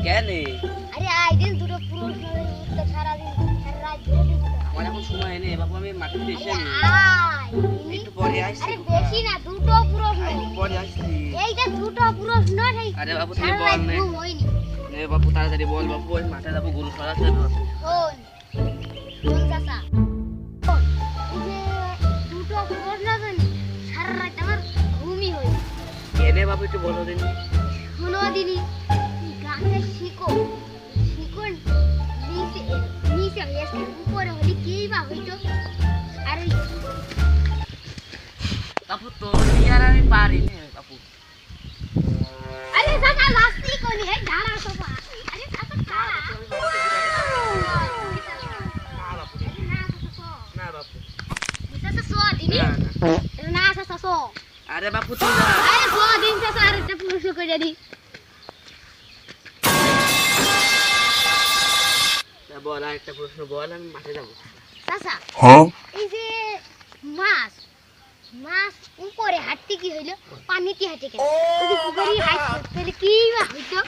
কেন আরে আই দিন দুটো প্রশ্নের উত্তর সারা দিন সারা রাত ধরে দিব আমার এখন সময় নেই বাবু আমি মাটিতে এসে নি আয় একটু পরে আসছি আরে বেশি না দুটো প্রশ্ন একটু পরে আসছি এইটা দুটো প্রশ্ন সেই আরে বাবু তুমি সারা বল রাত নে ঘুম হয়নি নে বাবু তাড়াতাড়ি বল বাবু ওই মাঠে যাবো গরু সরাতে হবে বাবু শোন শোন চাচা শোন, এই যে দুটো প্রশ্ন জানি সারা রাত আমার ঘুমই হয়নি কেনে বাবু একটু বলো দিন শোনো দিনি গাছের শিকড় শিকড় নিচে নিচে হয়েছে উপরে হলে কেই বা হইতো আর ওই বাবু তো আর আমি পারি না বাবু আরে চাচা লাস্টি কোনি হে দাঁড়া তো বা আরে চাচা দাঁড়া না বাবু চাচা সো দিনি না না না চাচা সো আরে বাপু তুই না আরে সো দিন চাচা আর একটা প্রশ্ন করে দি বল আর একটা প্রশ্ন বল আমি মাঠে যাবো চাচা Huh? এই যে মাছ মাছ উপরে হাঁটতে কি হইলো পানিতে হাঁটে কেন যদি পুকুরে হাঁটতো তাহলে কি বা হইতো